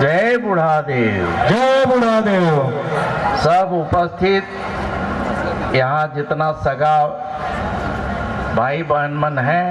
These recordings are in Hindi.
जय बुढ़ादेव। जय बुढ़ादेव। सब उपस्थित यहाँ जितना सगा भाई बहन मन है,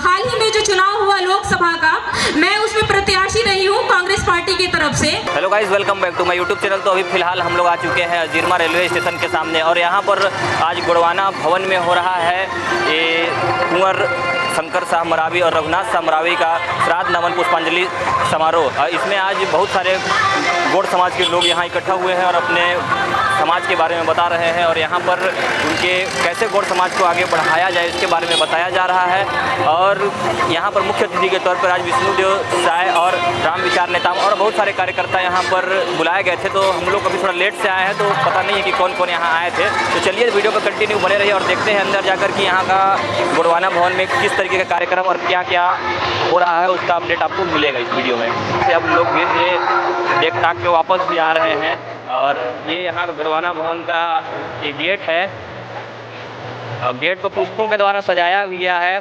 हाल ही में जो चुनाव हुआ लोकसभा का, मैं उसमें प्रत्याशी रही हूँ कांग्रेस पार्टी की तरफ से। Hello guys, welcome back to my YouTube channel. तो अभी फिलहाल हम लोग आ चुके हैं अजीरमा रेलवे स्टेशन के सामने और यहाँ पर आज गोड़वाना भवन में हो रहा है ये कुंवर शंकर शाह मरावी और रघुनाथ शाह मरावी का श्राद्ध नमन पुष्पांजलि समारोह। इसमें आज बहुत सारे गोड़ समाज के लोग यहाँ इकट्ठा हुए हैं और अपने समाज के बारे में बता रहे हैं और यहाँ पर उनके कैसे गोड़ समाज को आगे बढ़ाया जाए इसके बारे में बताया जा रहा है। और यहाँ पर मुख्य अतिथि के तौर पर आज विष्णुदेव साय और राम विचार नेता और बहुत सारे कार्यकर्ता यहाँ पर बुलाए गए थे। तो हम लोग अभी थोड़ा लेट से आए हैं तो पता नहीं है कि कौन कौन यहाँ आए थे। तो चलिए वीडियो पर कंटिन्यू बने रहिए और देखते हैं अंदर जाकर कि यहाँ का गोड़वाना भवन में किस तरीके का कार्यक्रम और क्या क्या हो रहा है उसका अपडेट आपको मिलेगा इस वीडियो में। से अब लोग धीरे देख ताक के वापस भी आ रहे हैं और ये यहाँ गोड़वाना भवन का एक गेट है और गेट को पुष्पों के द्वारा सजाया गया है।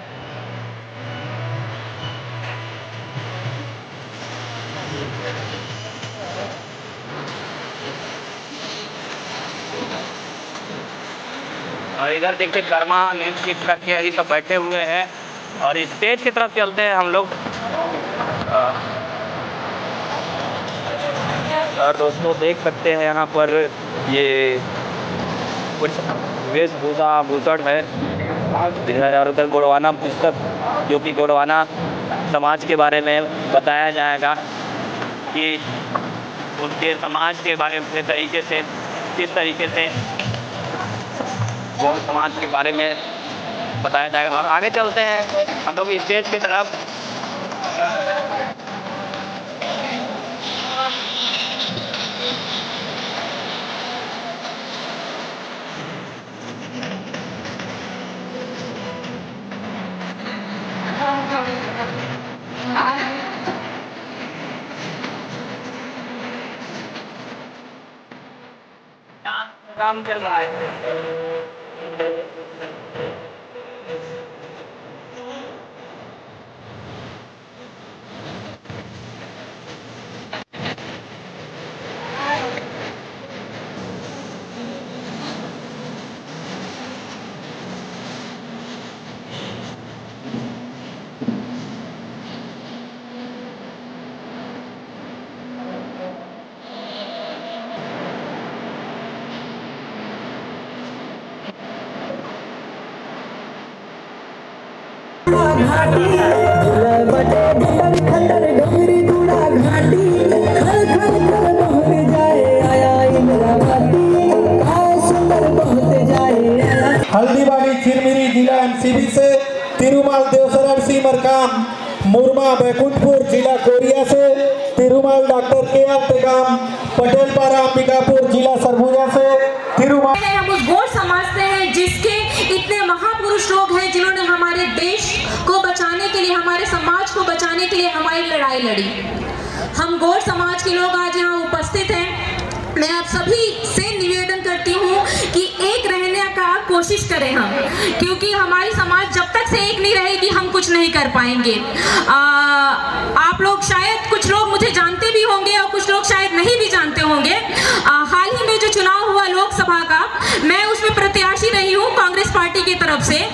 और इधर देखते कर्मा निश्चित करके अभी सब बैठे हुए हैं और स्टेज की तरफ चलते हैं हम लोग। और दोस्तों देख सकते हैं यहाँ पर ये कुछ वेशभूषा आभूषण है और उधर गोड़वाना पुस्तक जो कि गोड़वाना समाज के बारे में बताया जाएगा कि उनके समाज के बारे में तरीके से किस तरीके से गोड़ समाज के बारे में बताया जाएगा। और आगे चलते हैं हम लोग स्टेज की तरफ। काम चल रहा है। हल्दीबाड़ी चिरमिरी जिला एमसीबी से तिरुमाल देवसरण सिंह मरकाम मुरमा बैकुंठपुर जिला कोरिया से तिरुमाल डॉक्टर के.आर. टेकाम पटेलपारा अंबिकापुर जिला सरगुजा से तिरुमाल। हम उस गोड़ समाज से हैं जिसके इतने महापुरुष लोग हैं जिन्होंने हमारे देश को बचाने के लिए, हमारे समाज को बचाने के लिए हमारी लड़ाई लड़ी। हम गोड़ समाज के लोग आज यहाँ उपस्थित हैं। मैं आप सभी से निवेदन करती हूँ कि एक रहने का कोशिश करें हम, क्योंकि हमारी समाज जब तक से एक नहीं रहेगी हम कुछ नहीं कर पाएंगे। आप लोग शायद कुछ लोग मुझे जानते भी होंगे और कुछ लोग शायद नहीं भी जानते होंगे। हाल ही में जो चुनाव हुआ लोकसभा का, मैं उसमें प्रत्याशी रही हूँ कांग्रेस पार्टी की तरफ से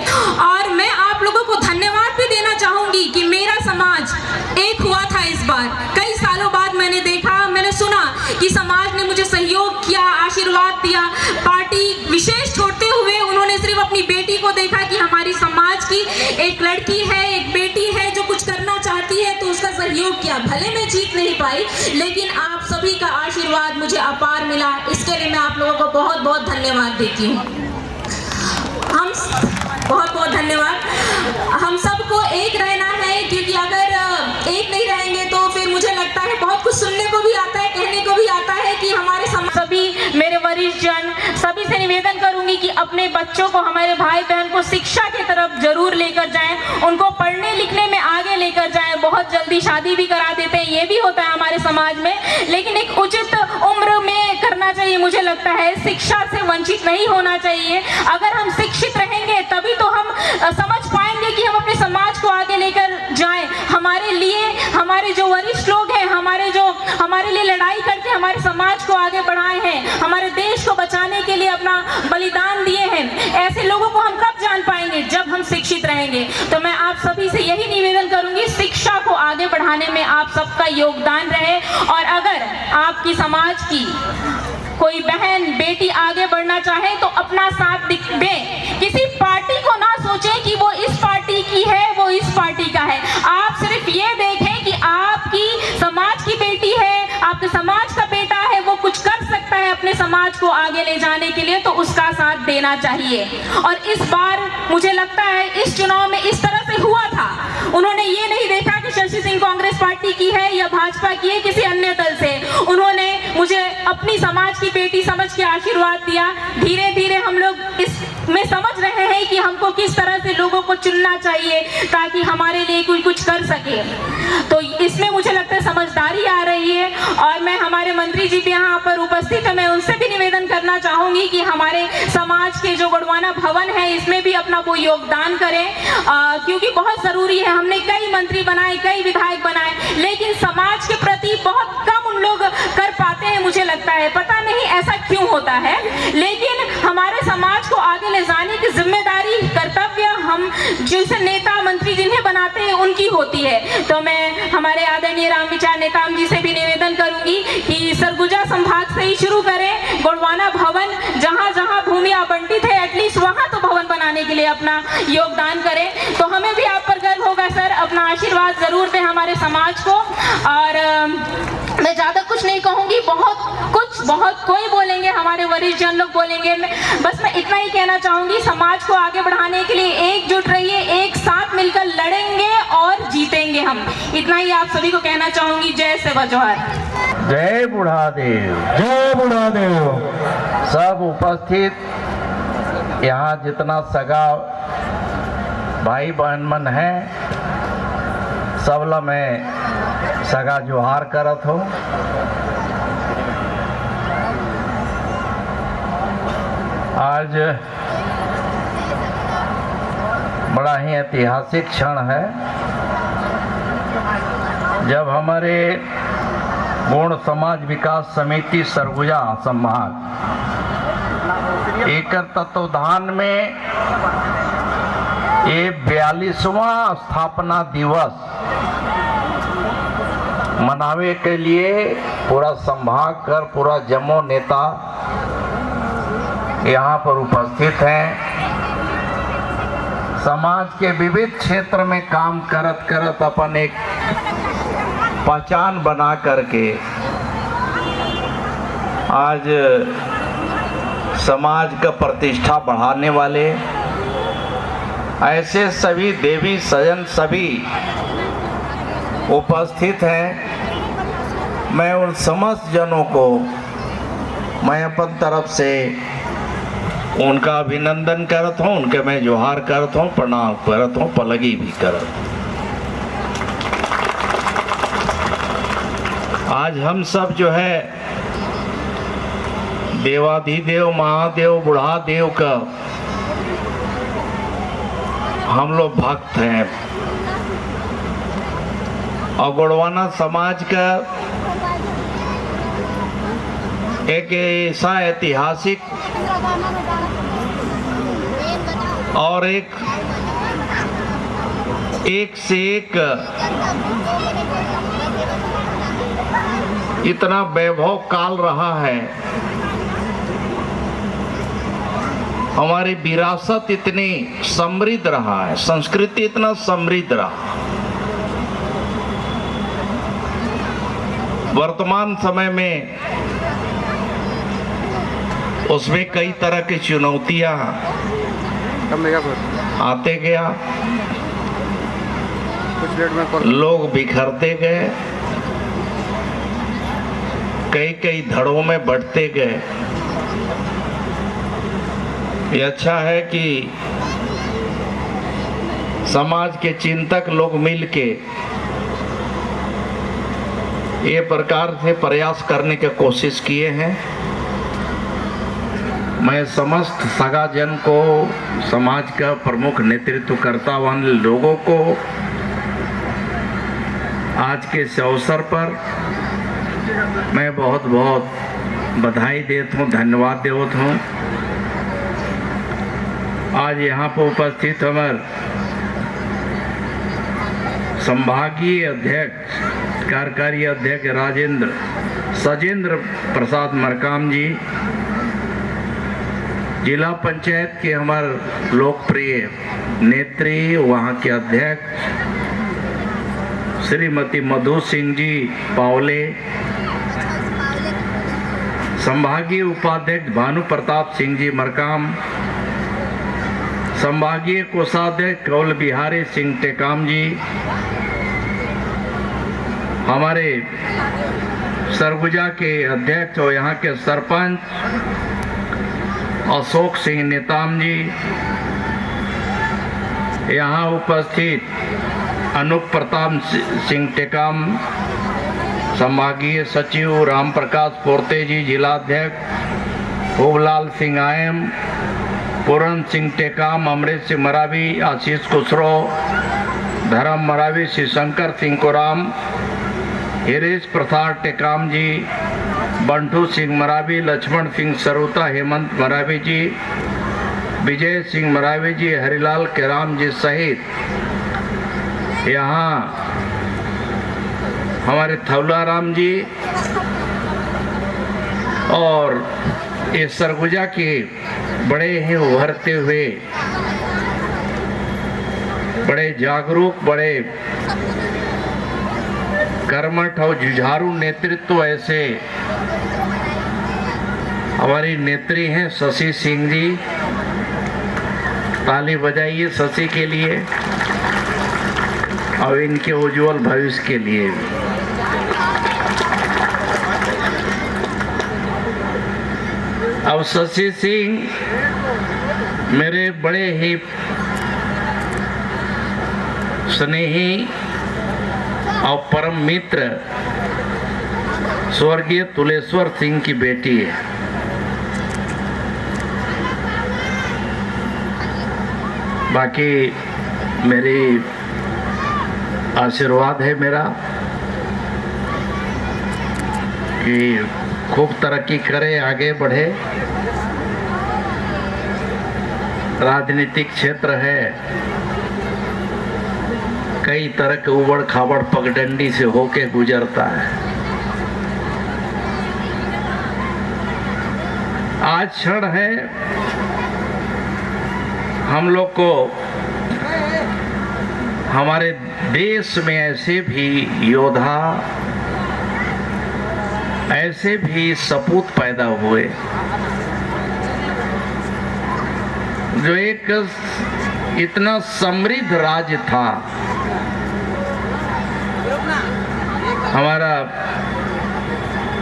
और मैं आप लोगों को धन्यवाद भी देना चाहूँगी कि मेरा समाज एक हुआ था इस बार। कई सालों बाद मैंने देखा, मैंने सुना कि समाज ने मुझे सहयोग किया, आशीर्वाद दिया। पार्टी विशेष छोड़ते हुए उन्होंने सिर्फ अपनी बेटी को देखा कि हमारी समाज की एक लड़की है, एक बेटी है जो कुछ करना चाहती है, तो उसका सहयोग किया। भले मैं जीत नहीं पाई लेकिन आप सभी का आशीर्वाद मुझे अपार मिला, इसके लिए मैं आप लोगों को बहुत बहुत धन्यवाद देती हूँ। हम बहुत बहुत धन्यवाद। हम सबको एक रहना है, क्योंकि अगर एक नहीं रहेंगे तो फिर मुझे लगता है बहुत कुछ सुनने को भी आता है, कहने को भी आता है कि हमारे सभी मेरे वरिष्ठ जन सभी से निवेदन करूंगी कि अपने बच्चों को, हमारे भाई बहन को शिक्षा की तरफ जरूर लेकर जाएं, उनको पढ़ने लिखने में आगे लेकर जाएं। बहुत जल्दी शादी भी करा देते हैं, ये भी होता है हमारे समाज में, लेकिन एक उचित उम्र में करना चाहिए। मुझे लगता है शिक्षा से वंचित नहीं होना चाहिए। अगर हम शिक्षित रहेंगे तभी तो हम समझ पाएंगे कि हम अपने समाज को आगे लेकर जाएं। हमारे लिए हमारे जो वरिष्ठ लोग हैं, हमारे जो करेंगे। तो मैं आप सभी से यही निवेदन करूंगी, शिक्षा को आगे बढ़ाने में आप सबका योगदान रहे। और अगर आपकी समाज की कोई बहन बेटी आगे बढ़ना चाहे तो अपना साथ दें। किसी पार्टी को ना सोचें कि वो इस पार्टी की है, वो इस पार्टी का है। आप सिर्फ ये देखें कि आपकी समाज की बेटी है, आपके समाज का बेटा है, वो कुछ कर सकता है अपने समाज को आगे ले जाने के लिए, तो उसका साथ देना चाहिए। और इस बार मुझे लगता है इस चुनाव में इस तरह से हुआ था, उन्होंने ये नहीं देखा कि शशि सिंह कांग्रेस पार्टी की है या भाजपा की है, किसी अन्य दल से। उन्होंने मुझे अपनी समाज की बेटी समझ के आशीर्वाद दिया। धीरे धीरे हम लोग इसमें समझ रहे हैं कि हमको किस तरह से लोगों को चुनना चाहिए ताकि हमारे लिए कोई कुछ कर सके। तो इसमें मुझे लगता है समझदारी आ रही है। और मैं, हमारे मंत्री जी भी यहाँ पर उपस्थित है, मैं उनसे भी निवेदन करना चाहूंगी कि हमारे समाज के जो गोंडवाना भवन है इसमें भी अपना वो योगदान करें, क्योंकि बहुत जरूरी है। हमने कई मंत्री बनाए, कई विधायक बनाए, लेकिन समाज के प्रति बहुत कम उन लोग कर पाते हैं, मुझे लगता है। पता नहीं ऐसा क्यों होता है, लेकिन हमारे समाज को आगे ले जाने की जिम्मेदारी, कर्तव्य हम जिनसे नेता मंत्री जिन्हें बनाते हैं उनकी होती है। तो मैं हमारे आदरणीय रामविचार नेताम जी से भी निवेदन करूंगी कि सरगुजा संभाग से ही शुरू करें। गोंडवाना भवन जहां जहां भूमि आवंटित है, एटलीस्ट वहां तो भवन बनाने के लिए अपना योगदान करें। तो हमें भी आप पर गर्व होगा सर, अपना आशीर्वाद जरूर दें हमारे समाज को। और मैं ज्यादा कुछ नहीं कहूंगी, बहुत कोई बोलेंगे, हमारे वरिष्ठ जन लोग बोलेंगे। बस मैं इतना ही कहना चाहूंगी, समाज को आगे बढ़ाने के लिए एकजुट रहिए, एक साथ मिलकर लड़ेंगे और जीतेंगे हम। इतना ही आप सभी को कहना चाहूंगी। जय सेवा जोहार। जय बुढ़ादेव, जय बुढ़ादेव। सब उपस्थित यहाँ जितना सगा भाई बहन मन है, सबला मैं सगा जोहार करत हो। आज बड़ा ही ऐतिहासिक क्षण है जब हमारे गोंड समाज विकास समिति सरगुजा संभाग एकर तत्वाधान में ये 42वां स्थापना दिवस मनावे के लिए पूरा संभाग कर पूरा जम्मू नेता यहाँ पर उपस्थित हैं। समाज के विविध क्षेत्र में काम करत करत अपन एक पहचान बना करके आज समाज का प्रतिष्ठा बढ़ाने वाले ऐसे सभी देवी सजन सभी उपस्थित हैं। मैं उन समस्त जनों को मैं अपन तरफ से उनका अभिनंदन करता हूँ, उनके मैं जोहार करता हूँ, प्रणाम करता हूँ, पलगी भी करता हूँ। आज हम सब जो है देवाधिदेव महादेव बुढ़ादेव का हम लोग भक्त हैं और गोंडवाना समाज का एक ऐसा ऐतिहासिक और एक से एक इतना वैभव काल रहा है। हमारी विरासत इतनी समृद्ध रहा है, संस्कृति इतना समृद्ध रहा। वर्तमान समय में उसमें कई तरह की चुनौतियां आते गया, लोग बिखरते गए, कई धड़ों में बढ़ते गए। ये अच्छा है कि समाज के चिंतक लोग मिलके ये प्रकार से प्रयास करने की कोशिश किए हैं। मैं समस्त सगा जन को, समाज का प्रमुख नेतृत्व करता वान लोगों को आज के इस अवसर पर मैं बहुत बहुत बधाई देता हूँ, धन्यवाद देता हूँ। आज यहाँ पर उपस्थित हमारे संभागीय अध्यक्ष कार्यकारी अध्यक्ष सजेंद्र प्रसाद मरकाम जी, जिला पंचायत के हमारे लोकप्रिय नेत्री वहाँ के अध्यक्ष श्रीमती मधु सिंह जी पावले, संभागीय उपाध्यक्ष भानु प्रताप सिंह जी मरकाम, संभागीय कोषाध्यक्ष कौल बिहारी सिंह टेकाम जी, हमारे सरगुजा के अध्यक्ष और यहाँ के सरपंच अशोक सिंह नेताम जी, यहाँ उपस्थित अनूप प्रताप सिंह टेकाम, संभागीय सचिव राम प्रकाश पोर्ते जी, जिलाध्यक्ष भूवलाल सिंह आयम, पूरन सिंह टेकाम, अमृत सिंह मरावी, आशीष कुशरो, धर्म मरावी, श्री शंकर सिंह कोराम, हिरेश प्रसाद टेकाम जी, बंटू सिंह मरावी, लक्ष्मण सिंह सरुता, हेमंत मरावी जी, विजय सिंह मरावी जी, हरिलाल केराम जी सहित यहाँ हमारे थौलाराम जी और इस सरगुजा के बड़े ही उभरते हुए, बड़े जागरूक, बड़े कर्मठ और जुझारू नेतृत्व ऐसे हमारी नेत्री हैं शशि सिंह जी। ताली बजाइए शशि के लिए और इनके उज्जवल भविष्य के लिए। अब शशि सिंह मेरे बड़े ही स्नेही और परम मित्र स्वर्गीय तुलेश्वर सिंह की बेटी है। बाकी मेरी आशीर्वाद है मेरा कि खूब तरक्की करे, आगे बढ़े। राजनीतिक क्षेत्र है, कई तरह के उबड़ खाबड़ पगडंडी से होके गुजरता है। आज क्षण है हम लोग को हमारे देश में ऐसे भी योद्धा, ऐसे भी सपूत पैदा हुए जो एक इतना समृद्ध राज्य था। हमारा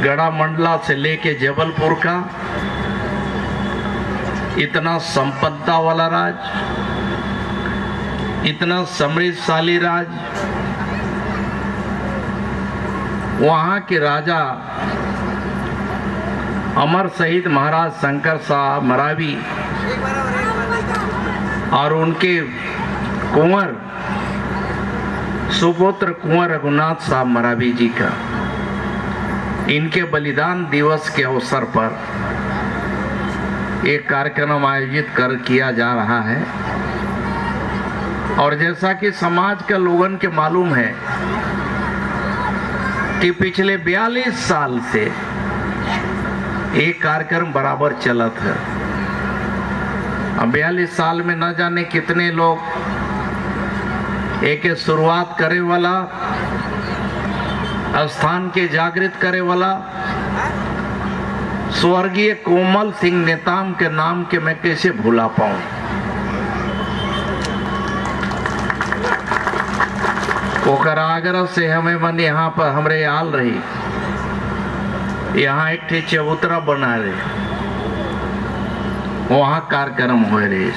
गढ़ा मंडला से लेके जबलपुर का इतना संपदा वाला राज्य, इतना समृद्धशाली राज्य, वहाँ के राजा अमर शहीद महाराज शंकर शाह मरावी और उनके कुंवर सुपुत्र कुंवर रघुनाथ साहब मरावी जी का, इनके बलिदान दिवस के अवसर पर एक कार्यक्रम आयोजित किया जा रहा है। और जैसा कि समाज के लोगों के मालूम है कि पिछले 42 साल से एक कार्यक्रम बराबर चला था। अब 42 साल में न जाने कितने लोग एक शुरुआत करे वाला, स्थान के जागृत करे वाला स्वर्गीय कोमल सिंह नेताम के नाम के मैं कैसे भूला पाऊं। ओकर आग्रह से हमें मन यहाँ पर हमरे आल रही, यहाँ एक चबूतरा बना रहे, वहाँ कार्यक्रम हो रहे,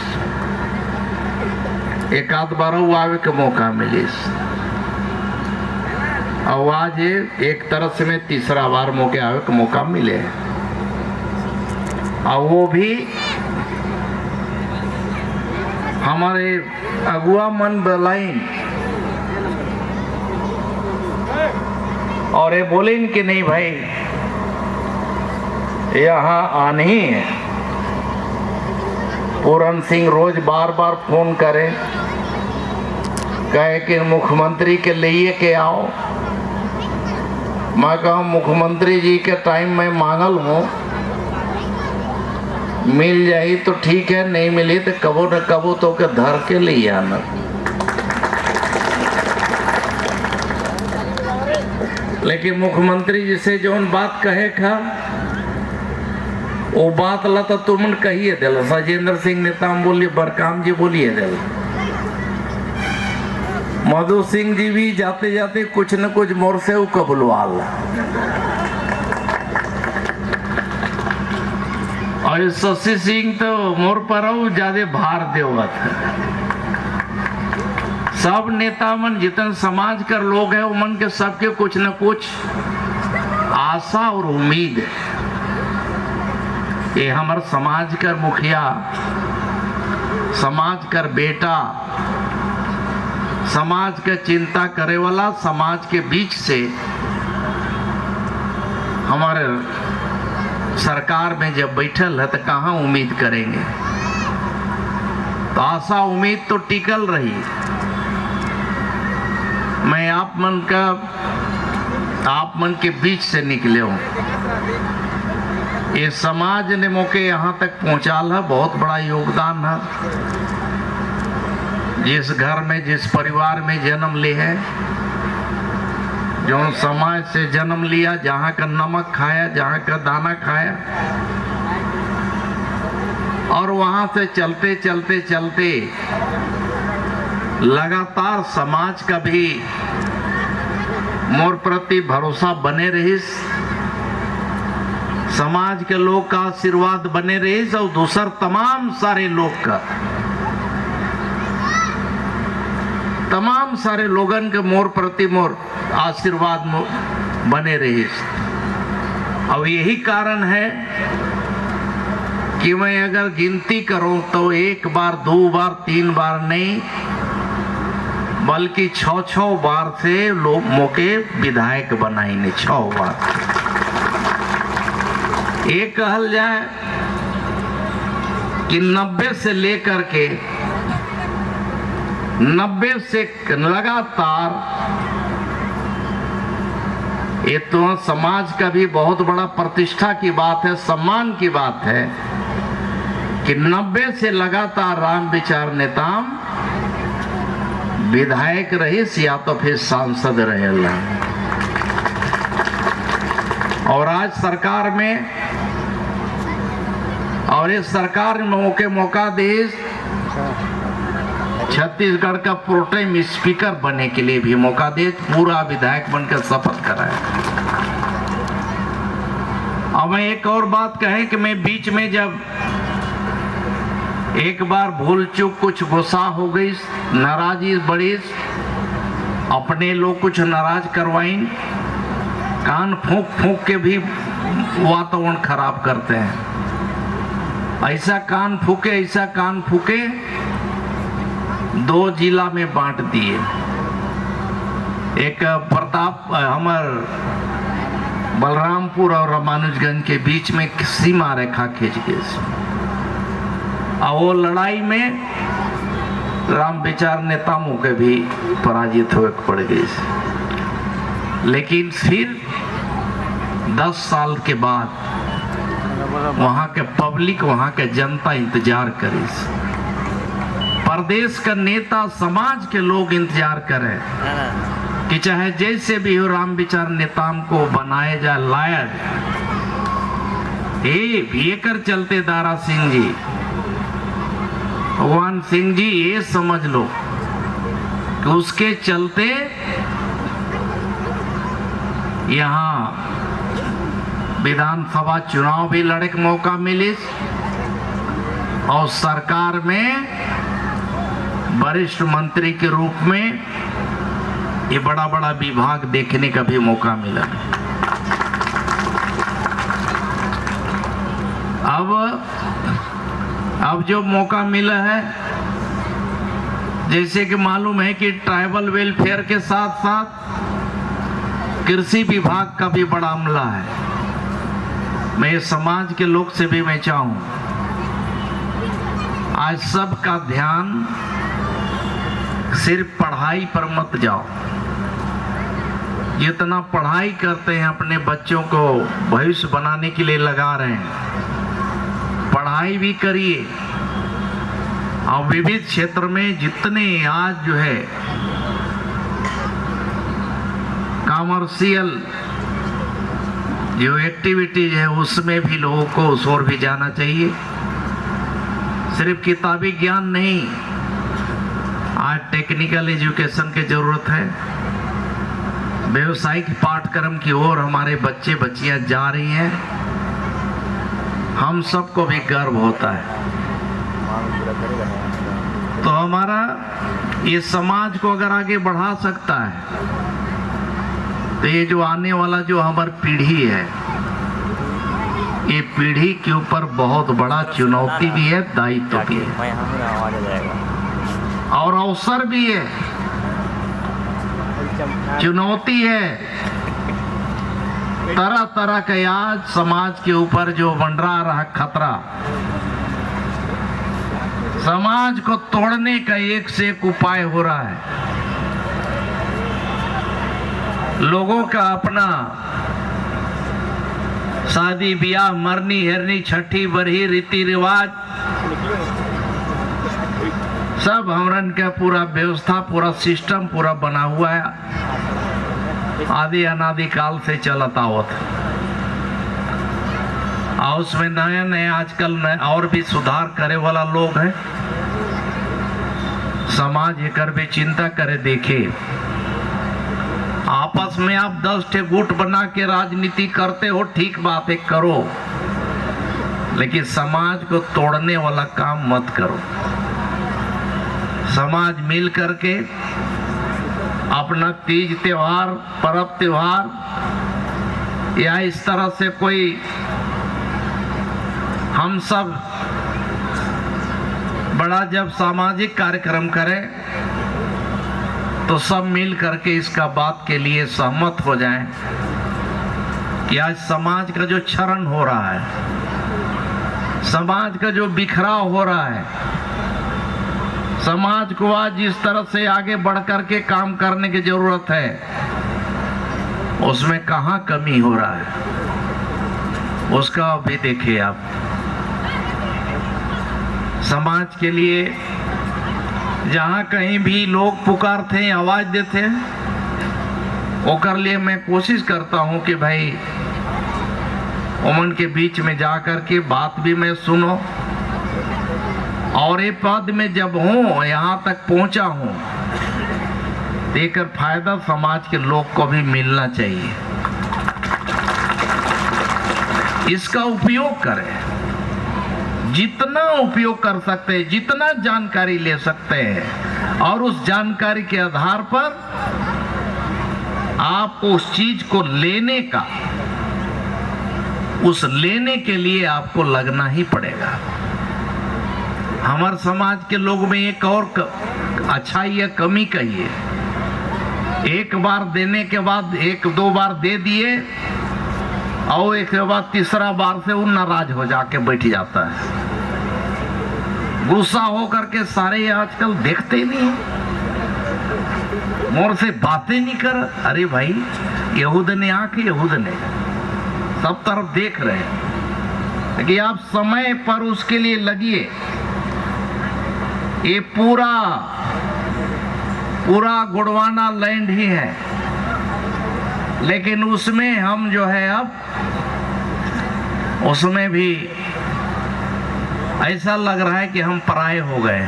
एक आध बार आवे के मौका मिले। और आज एक तरह से मैं तीसरा बार मौके आवे के मौका मिले, और वो भी हमारे अगुआ मन बलाइन और ये बोले कि नहीं भाई यहाँ आने ही है। पूरन सिंह रोज बार बार फोन करे, कहे कि मुख्यमंत्री के लिए के आओ। मैं कहा मुख्यमंत्री जी के टाइम में मांगल हूँ, मिल जाई तो ठीक है, नहीं मिली तो कबो न कबो तो के धर के ले आना। लेकिन मुख्यमंत्री जी से जो बात कहे था वो बात ला तो तुमन कहिए दिल। सजेंद्र सिंह नेता बोलिए, बरकाम जी बोलिए दिल। मधु सिंह जी भी जाते जाते कुछ न कुछ मोर से वो कबुलवाल। और शशि सिंह तो मोर पर ज्यादा भार देवत है। सब नेता मन जितने समाज कर लोग हैं उमन के सबके कुछ न कुछ आशा और उम्मीद है। ये हमारे समाज कर मुखिया, समाज कर बेटा, समाज का चिंता करे वाला समाज के बीच से हमारे सरकार में जब बैठल है तो कहाँ उम्मीद करेंगे। तो आशा उम्मीद तो टिकल रही। मैं आप मन के बीच से निकले हूँ। ये समाज ने मोके यहाँ तक पहुँचाल है, बहुत बड़ा योगदान है। जिस घर में, जिस परिवार में जन्म ले है, जो समाज से जन्म लिया, जहाँ का नमक खाया, जहाँ का दाना खाया, और वहाँ से चलते चलते चलते लगातार समाज का भी मोर प्रति भरोसा बने रही, समाज के लोग का आशीर्वाद बने रही, और दूसर तमाम सारे लोग का, तमाम सारे लोगन के मोर प्रति मोर आशीर्वाद बने रही। और यही कारण है कि मैं अगर गिनती करूं तो 1 बार, 2 बार, 3 बार नहीं, बल्कि 6 बार से लोग मोके विधायक बनाई ने। 6 बार। ये कहल जाए कि 90 से लेकर के 90 से लगातार, ये तो समाज का भी बहुत बड़ा प्रतिष्ठा की बात है, सम्मान की बात है कि 90 से लगातार राम विचार नेताम विधायक रही या तो फिर सांसद रहे। और आज सरकार में, और इस सरकार में मौका दे छत्तीसगढ़ का प्रोटेम स्पीकर बनने के लिए भी मौका दे, पूरा विधायक बनकर शपथ कराया। अब मैं एक और बात कहें कि मैं बीच में जब एक बार भूल चूक कुछ गुस्सा हो गई, नाराजी बड़ी, अपने लोग कुछ नाराज करवाइन, कान फूंक फूंक के भी वातावरण खराब करते हैं। ऐसा कान फूके 2 जिला में बांट दिए। एक प्रताप, हमार बलरामपुर और रामानुजगंज के बीच में सीमा रेखा खींच गई। और वो लड़ाई में राम विचार नेताओं के भी पराजित होकर पड़ गई। लेकिन फिर 10 साल के बाद वहाँ के पब्लिक, वहाँ के जनता इंतजार करी, प्रदेश का नेता, समाज के लोग इंतजार करें कि चाहे जैसे भी हो राम विचार नेताओं को बनाया जाए, लाया जाए। ये कर चलते दारा सिंह जी, भगवान सिंह जी, ये समझ लो कि उसके चलते यहाँ विधानसभा चुनाव भी लड़े का मौका मिले, और सरकार में वरिष्ठ मंत्री के रूप में ये बड़ा बड़ा विभाग देखने का भी मौका मिला। अब जो मौका मिला है, जैसे कि मालूम है कि ट्राइबल वेलफेयर के साथ साथ कृषि विभाग का भी बड़ा अमला है। मैं समाज के लोग से भी मैं चाहूं, आज सबका ध्यान सिर्फ पढ़ाई पर मत जाओ। जितना पढ़ाई करते हैं अपने बच्चों को भविष्य बनाने के लिए लगा रहे हैं, पढ़ाई भी करिए। और विविध क्षेत्र में जितने आज जो है कॉमर्शियल जो एक्टिविटीज है उसमें भी लोगों को उस ओर भी जाना चाहिए। सिर्फ किताबी ज्ञान नहीं, आज टेक्निकल एजुकेशन की जरूरत है। व्यवसायिक पाठ्यक्रम की ओर हमारे बच्चे बच्चियां जा रही हैं, हम सबको भी गर्व होता है। तो हमारा ये समाज को अगर आगे बढ़ा सकता है तो ये जो आने वाला जो हमारी पीढ़ी है, ये पीढ़ी के ऊपर बहुत बड़ा चुनौती भी है, दायित्व भी है और अवसर भी है। चुनौती है तरह तरह का आज समाज के ऊपर जो मंडरा रहा खतरा, समाज को तोड़ने का एक से एक उपाय हो रहा है। लोगों का अपना शादी ब्याह मरनी हेरनी छठी बरही रीति रिवाज सब हमरन का पूरा व्यवस्था पूरा सिस्टम पूरा बना हुआ है, आदि अनादि काल से चलता आवत। और उसमें नया नया आजकल और भी सुधार करे वाला लोग हैं। समाज एकर भी चिंता करे, देखे आपस में आप 10 ठे गुट बना के राजनीति करते हो, ठीक बात है करो, लेकिन समाज को तोड़ने वाला काम मत करो। समाज मिल करके अपना तीज त्योहार पर्व त्योहार या इस तरह से कोई हम सब बड़ा जब सामाजिक कार्यक्रम करें तो सब मिल करके इसका बात के लिए सहमत हो जाएं कि आज समाज का जो क्षरण हो रहा है, समाज का जो बिखराव हो रहा है, समाज को आज जिस तरह से आगे बढ़ करके काम करने की जरूरत है, उसमें कहाँ कमी हो रहा है उसका भी देखिए आप। समाज के लिए जहाँ कहीं भी लोग पुकारते हैं, आवाज देते हैं, वो कर लिए मैं कोशिश करता हूँ कि भाई उमन के बीच में जा कर के बात भी मैं सुनो। और ये पद में जब हूँ यहाँ तक पहुँचा हूँ, देकर फायदा समाज के लोग को भी मिलना चाहिए, इसका उपयोग करें। जितना उपयोग कर सकते हैं, जितना जानकारी ले सकते हैं, और उस जानकारी के आधार पर आपको उस चीज को लेने का, उस लेने के लिए आपको लगना ही पड़ेगा। हमारे समाज के लोग में एक और अच्छाई या कमी कहिए, एक बार देने के बाद एक दो बार दे दिए और एक के बाद तीसरा बार से वो नाराज हो जाके बैठ जाता है, गुस्सा हो करके सारे आजकल देखते नहीं, मोर से बातें नहीं कर। अरे भाई यहूद ने आके यहूद ने सब तरफ देख रहे हैं, लेकिन आप समय पर उसके लिए लगिए। ये पूरा गुड़वाना लैंड ही है, लेकिन उसमें हम जो है अब उसमें भी ऐसा लग रहा है कि हम पराये हो गए।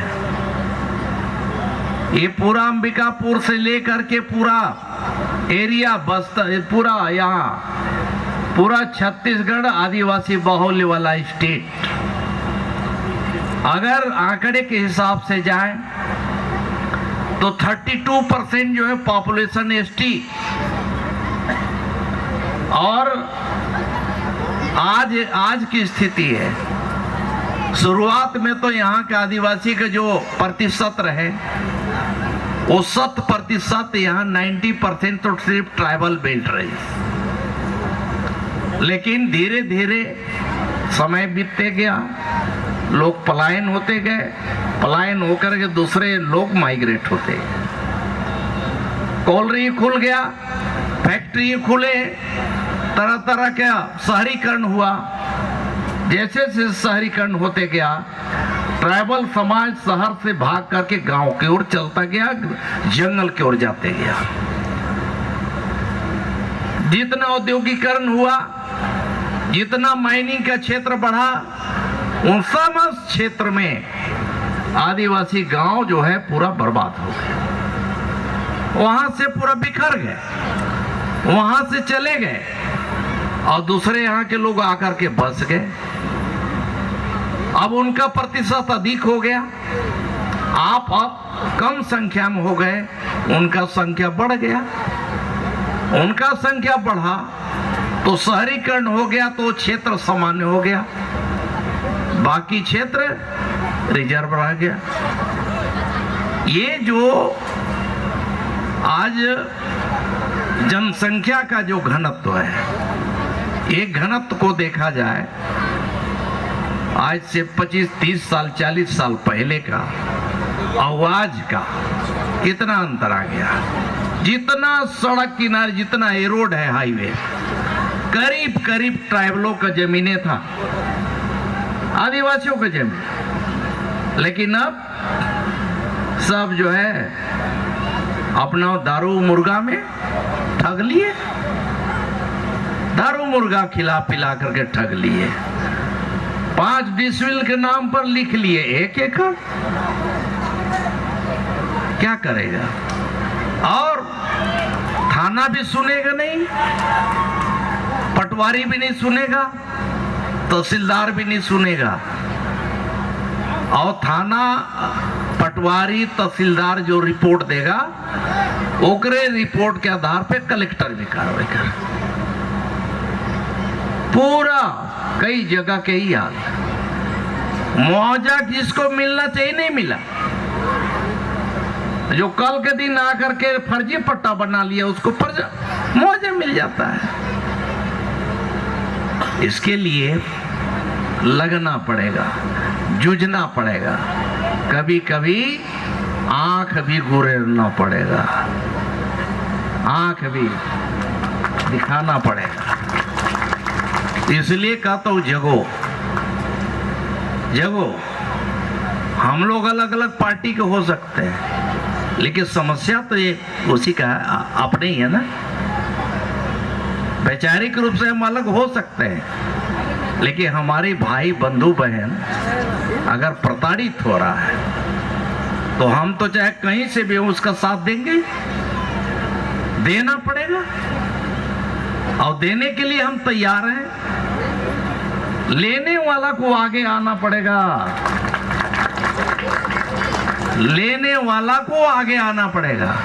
ये पूरा अंबिकापुर से लेकर के पूरा एरिया बस्तर, पूरा यहाँ पूरा छत्तीसगढ़ आदिवासी बाहुल्य वाला स्टेट, अगर आंकड़े के हिसाब से जाए तो 32% जो है पॉपुलेशन एसटी। और आज की स्थिति है, शुरुआत में तो यहाँ के आदिवासी के जो प्रतिशत रहे वो 100%, यहाँ 90% तो सिर्फ ट्राइबल बेल्ट रही। लेकिन धीरे धीरे समय बीतते गया, लोग पलायन होते गए, पलायन होकर के दूसरे लोग माइग्रेट होते हैं। कॉलोनी खुल गया, फैक्ट्री खुले, तरह तरह का शहरीकरण हुआ। जैसे जैसे शहरीकरण होते गया, ट्राइबल समाज शहर से भाग करके गांव की ओर चलता गया, जंगल की ओर जाते गया। जितना औद्योगिकरण हुआ, जितना माइनिंग का क्षेत्र बढ़ा, उन समस्त क्षेत्र में आदिवासी गांव जो है पूरा बर्बाद हो गया। वहां से पूरा बिखर गए, वहां से चले गए और दूसरे यहाँ के लोग आकर के बस गए। अब उनका प्रतिशत अधिक हो गया, आप कम संख्या में हो गए, उनका संख्या बढ़ गया। उनका संख्या बढ़ा तो शहरीकरण हो गया, तो क्षेत्र सामान्य हो गया, बाकी क्षेत्र रिजर्व रह गया। ये जो आज जनसंख्या का जो घनत्व है, एक घनत्व को देखा जाए आज से 25-30 साल 40 साल पहले का आवाज का कितना अंतर आ गया। जितना सड़क किनारे, जितना रोड है, हाईवे, करीब करीब ट्राइबलों का जमीनें था, आदिवासियों का जमीन। लेकिन अब सब जो है अपना दारू मुर्गा में ठग लिए, दारू मुर्गा खिला पिला करके ठग लिए। 5 डिसमिल के नाम पर लिख लिए 1 एकड़। क्या करेगा? और थाना भी सुनेगा नहीं, पटवारी भी नहीं सुनेगा, तहसीलदार भी नहीं सुनेगा। और थाना, पटवारी, तहसीलदार जो रिपोर्ट देगा, ओकरे रिपोर्ट के आधार पे कलेक्टर भी कार्रवाई करे। पूरा कई जगह के ही हाल। मुआवजा जिसको मिलना चाहिए नहीं मिला, जो कल के दिन आकर के फर्जी पट्टा बना लिया उसको मुआवजा मिल जाता है। इसके लिए लगना पड़ेगा, जूझना पड़ेगा, कभी कभी आंख भी गुरेरना पड़ेगा, आंख भी दिखाना पड़ेगा। इसलिए कहता हूं जगो जगो। हम लोग अलग अलग पार्टी के हो सकते हैं, लेकिन समस्या तो ये उसी का अपने ही है ना। वैचारिक रूप से हम अलग हो सकते हैं, लेकिन हमारे भाई बंधु बहन अगर प्रताड़ित हो रहा है तो हम तो चाहे कहीं से भी उसका साथ देंगे, देना पड़ेगा। और देने के लिए हम तैयार हैं। लेने वाला को आगे आना पड़ेगा, लेने वाला को आगे आना पड़ेगा।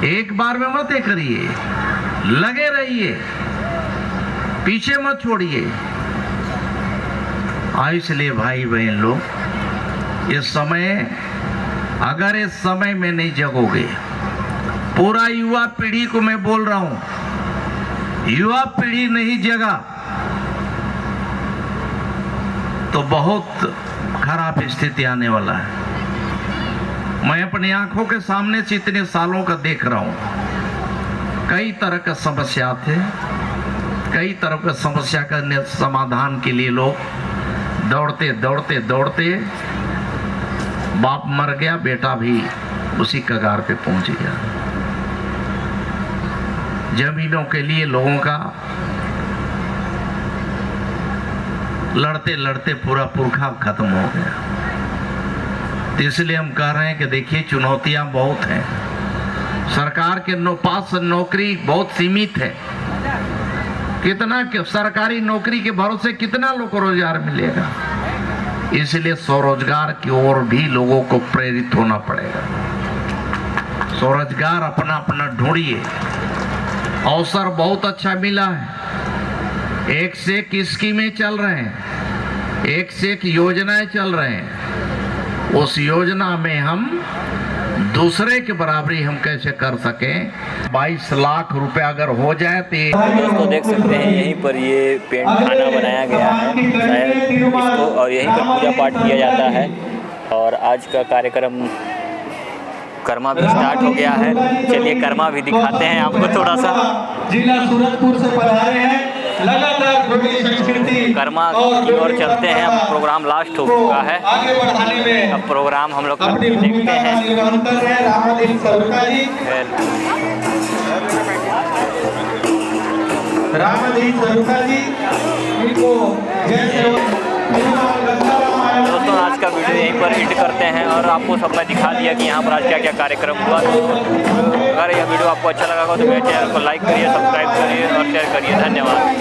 एक बार में मत करिए, लगे रहिए, पीछे मत छोड़िए। इसलिए भाई बहन लोग, इस समय, अगर इस समय में नहीं जगोगे, पूरा युवा पीढ़ी को मैं बोल रहा हूं, युवा पीढ़ी नहीं जगा तो बहुत खराब स्थिति आने वाला है। मैं अपनी आंखों के सामने से इतने सालों का देख रहा हूं। कई तरह का समस्या थे, कई तरह का समस्या का समाधान के लिए लोग दौड़ते दौड़ते दौड़ते, बाप मर गया, बेटा भी उसी कगार पे पहुंच गया। जमीनों के लिए लोगों का लड़ते लड़ते पूरा पुरखा खत्म हो गया। तो इसलिए हम कह रहे हैं कि देखिए, चुनौतियां बहुत हैं। सरकार के पास नौकरी बहुत सीमित है। कितना सरकारी नौकरी के भरोसे कितना लोग को रोजगार मिलेगा? इसलिए स्वरोजगार की ओर भी लोगों को प्रेरित होना पड़ेगा। स्वरोजगार अपना अपना ढूंढिए। अवसर बहुत अच्छा मिला है, एक से एक स्कीमें चल रहे हैं, एक से एक योजनाएं चल रहे हैं। उस योजना में हम दूसरे के बराबरी हम कैसे कर सकें। 22 लाख रुपए अगर हो जाए तो दोस्तों देख सकते हैं यहीं पर ये पेंट खाना बनाया गया है शायद इसको, और यहीं पर पूजा पाठ किया जाता है। और आज का कार्यक्रम कर्मा भी स्टार्ट हो गया है। चलिए कर्मा भी दिखाते हैं आपको थोड़ा सा। जिला सूरजपुर से पधारे हैं, लगातार जोड़ी संस्कृति कर्मा की ओर चलते हैं। अब प्रोग्राम लास्ट हो चुका है, आगे बढ़ाने में अब प्रोग्राम हम लोग अपनी देखते भूमिका का हैं। निर्वहन कर रहे हैं रामाधीन सरुका जी। रामाधीन सरुका जी इनको जैसे दोस्तों आज का वीडियो यहीं पर एंड करते हैं और आपको सब मैं दिखा दिया कि यहाँ पर आज क्या क्या कार्यक्रम हुआ। तो अगर यह वीडियो आपको अच्छा लगा हो तो मेरे चैनल को लाइक करिए, सब्सक्राइब करिए और शेयर करिए। धन्यवाद।